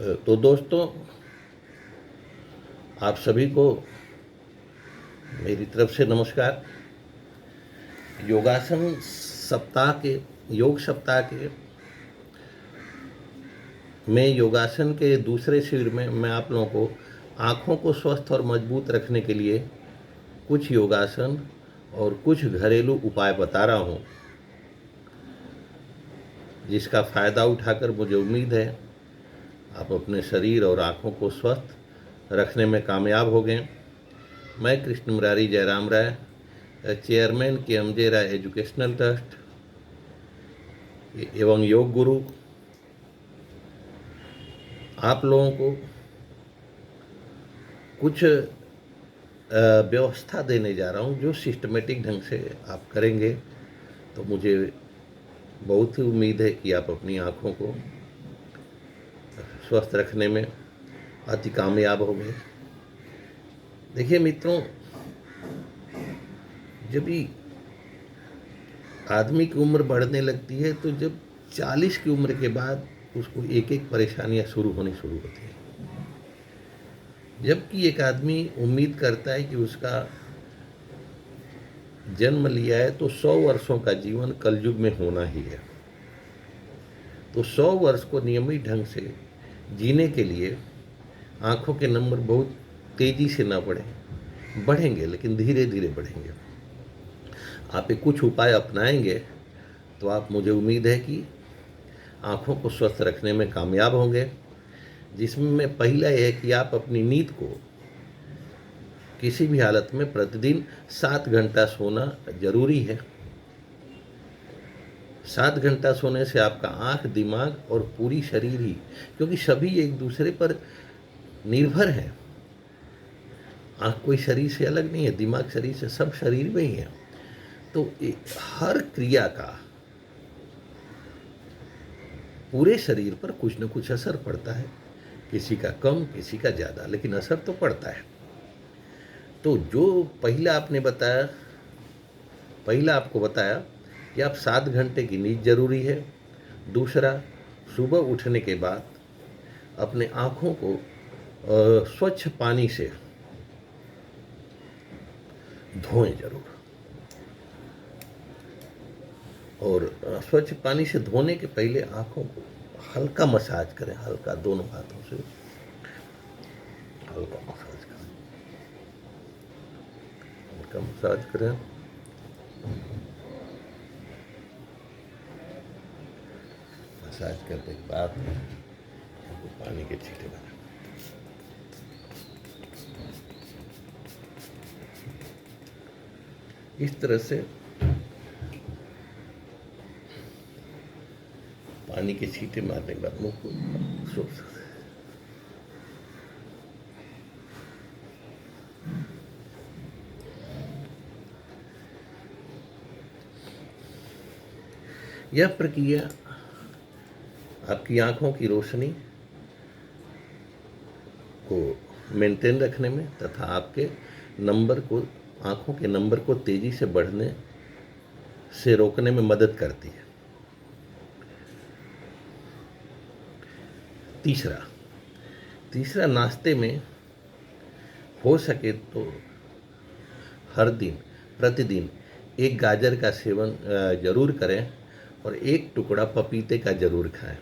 तो दोस्तों, आप सभी को मेरी तरफ से नमस्कार। योगासन सप्ताह के योग सप्ताह के योगासन के दूसरे शिविर में मैं आप लोगों को आँखों को स्वस्थ और मजबूत रखने के लिए कुछ योगासन और कुछ घरेलू उपाय बता रहा हूँ, जिसका फ़ायदा उठाकर मुझे उम्मीद है आप अपने शरीर और आँखों को स्वस्थ रखने में कामयाब होंगे। मैं कृष्ण मुरारी जयराम राय, चेयरमैन के एमजे राय एजुकेशनल ट्रस्ट एवं योग गुरु, आप लोगों को कुछ व्यवस्था देने जा रहा हूँ जो सिस्टमेटिक ढंग से आप करेंगे तो मुझे बहुत ही उम्मीद है कि आप अपनी आँखों को स्वस्थ रखने में अति कामयाब होंगे। देखिए मित्रों, जब भी आदमी की उम्र बढ़ने लगती है तो जब 40 की उम्र के बाद उसको एक एक परेशानियां शुरू होनी शुरू होती हैं। जबकि एक आदमी उम्मीद करता है कि उसका जन्म लिया है तो 100 वर्षों का जीवन कलयुग में होना ही है। तो 100 वर्ष को नियमित ढंग से जीने के लिए आँखों के नंबर बहुत तेज़ी से ना बढ़ेंगे लेकिन धीरे धीरे बढ़ेंगे। आप ये कुछ उपाय अपनाएंगे तो आप मुझे उम्मीद है कि आँखों को स्वस्थ रखने में कामयाब होंगे। जिसमें पहला यह है कि आप अपनी नींद को किसी भी हालत में प्रतिदिन 7 घंटा सोना जरूरी है। 7 घंटा सोने से आपका आँख, दिमाग और पूरी शरीर ही, क्योंकि सभी एक दूसरे पर निर्भर है। आँख कोई शरीर से अलग नहीं है, दिमाग शरीर से, सब शरीर में ही है। तो हर क्रिया का पूरे शरीर पर कुछ न कुछ असर पड़ता है, किसी का कम, किसी का ज़्यादा, लेकिन असर तो पड़ता है। तो जो पहला आपको बताया कि आप 7 घंटे की नींद जरूरी है। दूसरा, सुबह उठने के बाद अपने आँखों को स्वच्छ पानी से धोएं जरूर, और स्वच्छ पानी से धोने के पहले आँखों को हल्का मसाज करें, हल्का, दोनों हाथों से हल्का मसाज करें। मसाज करने के बाद पानी के छींटे बनाएं। इस तरह से पानी के छींटे मारने के बाद मुंह को सो सकते हैं। यह प्रक्रिया आपकी आंखों की रोशनी को मेंटेन रखने में तथा आपके आंखों के नंबर को तेजी से बढ़ने से रोकने में मदद करती है। तीसरा, नाश्ते में हो सके तो प्रतिदिन एक गाजर का सेवन जरूर करें और एक टुकड़ा पपीते का जरूर खाएं।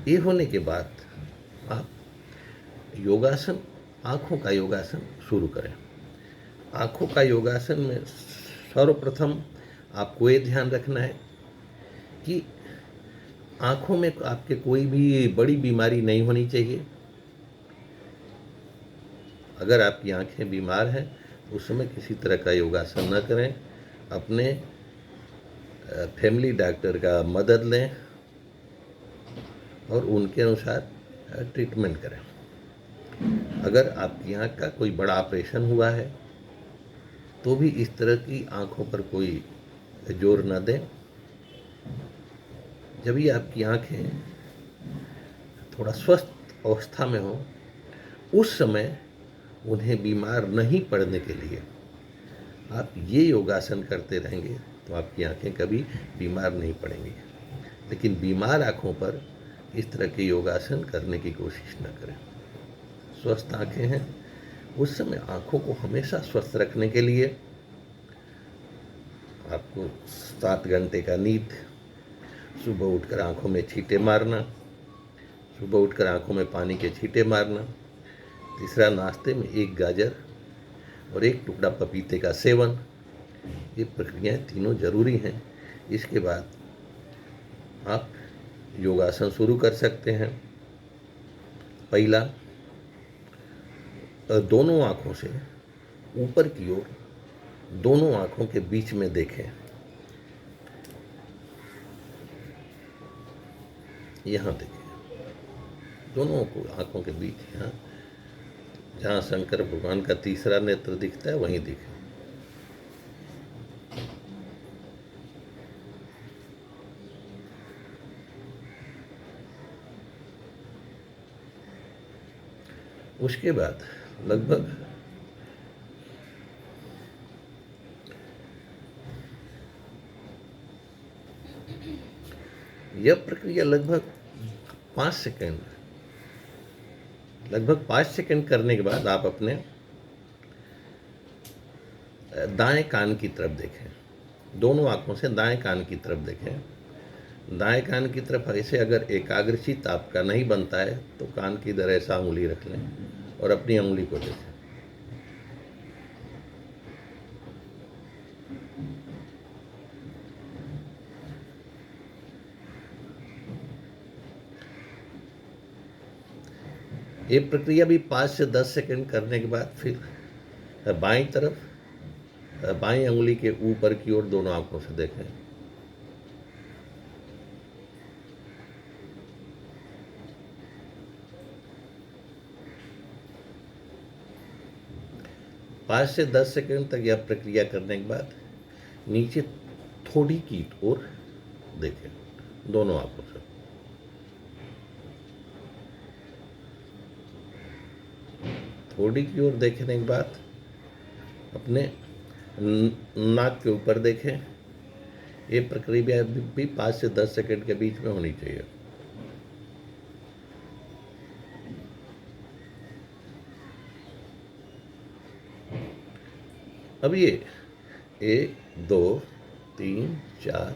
ये होने के बाद आप आँखों का योगासन शुरू करें। आँखों का योगासन में सर्वप्रथम आपको ये ध्यान रखना है कि आँखों में आपके कोई भी बड़ी बीमारी नहीं होनी चाहिए। अगर आपकी आँखें बीमार हैं उस समय किसी तरह का योगासन न करें। अपने फैमिली डॉक्टर का मदद लें और उनके अनुसार ट्रीटमेंट करें। अगर आपकी आँख का कोई बड़ा ऑपरेशन हुआ है तो भी इस तरह की आँखों पर कोई जोर न दें। जब भी आपकी आँखें थोड़ा स्वस्थ अवस्था में हो उस समय उन्हें बीमार नहीं पड़ने के लिए आप ये योगासन करते रहेंगे तो आपकी आंखें कभी बीमार नहीं पड़ेंगी। लेकिन बीमार आँखों पर इस तरह के योगासन करने की कोशिश न करें। स्वस्थ आँखें हैं, उस समय आँखों को हमेशा स्वस्थ रखने के लिए आपको 7 घंटे का नींद, सुबह उठकर आँखों में छींटे मारना, सुबह उठकर आँखों में पानी के छींटे मारना, तीसरा नाश्ते में 1 गाजर और 1 टुकड़ा पपीते का सेवन। ये प्रक्रियाएं तीनों जरूरी हैं। इसके बाद आप योगासन शुरू कर सकते हैं। पहला, दोनों आँखों से ऊपर की ओर दोनों आँखों के बीच में देखें। यहाँ देखें, दोनों को आँखों के बीच, यहाँ जहाँ शंकर भगवान का तीसरा नेत्र दिखता है वहीं देखें। उसके बाद लगभग यह प्रक्रिया लगभग 5 सेकंड करने के बाद आप अपने दाएं कान की तरफ देखें। दोनों आंखों से दाएं कान की तरफ देखें। दाएं कान की तरफ ऐसे अगर एकाग्रचित्त आपका नहीं बनता है तो कान की इधर ऐसा उंगली रख लें और अपनी उंगली को देखें। ये प्रक्रिया भी 5 से 10 सेकंड करने के बाद फिर बाईं तरफ, बाईं उंगली के ऊपर की ओर दोनों आंखों से देखें। पाँच से 10 सेकंड तक यह प्रक्रिया करने के बाद नीचे थोड़ी की ओर देखें दोनों आंखों से। थोड़ी की ओर देखने के बाद अपने नाक के ऊपर देखें। ये प्रक्रिया भी 5 से 10 सेकंड के बीच में होनी चाहिए। अब ये 1 2 3 4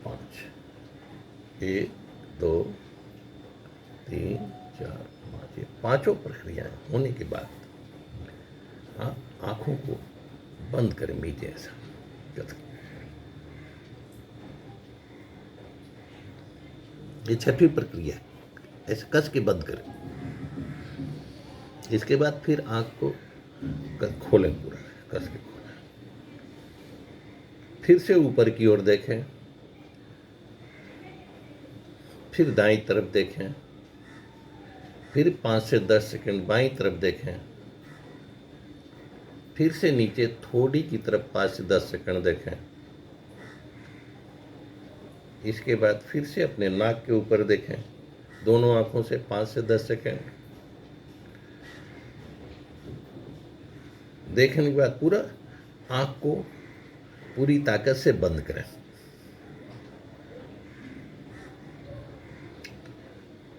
5, 1 2 3 4 5, ये पांचों प्रक्रियाएं होने के बाद आप आंखों को बंद करें मीडिया ऐसा। ये छठी प्रक्रिया, ऐसे कस के बंद करें। इसके बाद फिर आंख को खोलें, पूरा कस के खोलें। फिर से ऊपर की ओर देखें, फिर दाईं तरफ देखें, फिर 5 से 10 सेकंड बाईं तरफ देखें, फिर से नीचे थोड़ी की तरफ 5 से 10 सेकंड देखें। इसके बाद फिर से अपने नाक के ऊपर देखें दोनों आंखों से 5 से 10 सेकंड। देखने के बाद पूरा आंख को पूरी ताकत से बंद करें।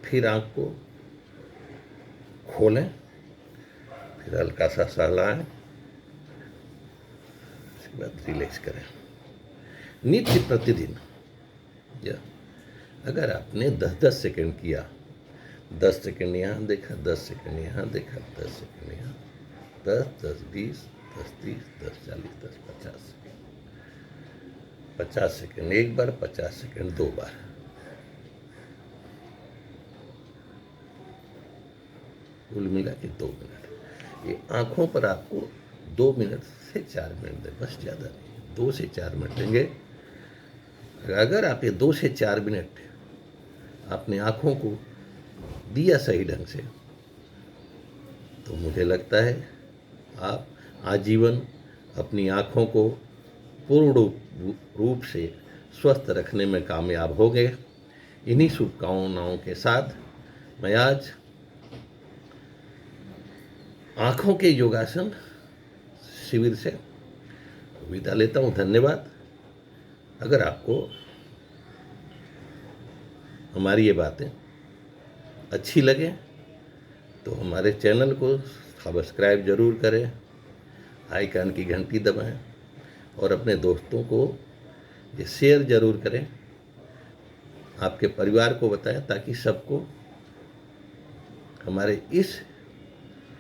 फिर आंख को खोलें, फिर हल्का सा सहलाएं, उसके बाद रिलैक्स करें। नित्य प्रतिदिन या अगर आपने 10-10 सेकंड किया, 10 सेकंड यहाँ देखा, 10 सेकंड यहाँ देखा, 10 सेकंड यहाँ, 10-10 20 10-30 10-40 10-50 50 सेकंड एक बार, 50 सेकंड 2 बार। कुल मिला के 2 मिनट। ये आंखों पर आपको 2 मिनट से 4 मिनट दें, बस ज़्यादा नहीं, 2 से 4 मिनट देंगे। अगर आप ये 2 से 4 मिनट अपने आँखों को दिया सही ढंग से, तो मुझे लगता है आप आजीवन अपनी आँखों को पूर्ण रूप से स्वस्थ रखने में कामयाब हो गए। इन्हीं शुभकामनाओं के साथ मैं आज आँखों के योगासन शिविर से विदा लेता हूँ। धन्यवाद। अगर आपको हमारी ये बातें अच्छी लगे तो हमारे चैनल को सब्सक्राइब ज़रूर करें, आइकन की घंटी दबाएं और अपने दोस्तों को ये शेयर ज़रूर करें, आपके परिवार को बताएं, ताकि सबको हमारे इस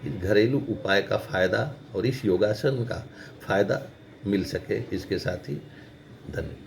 घरेलू उपाय का फ़ायदा और इस योगासन का फ़ायदा मिल सके। इसके साथ ही धन्यवाद।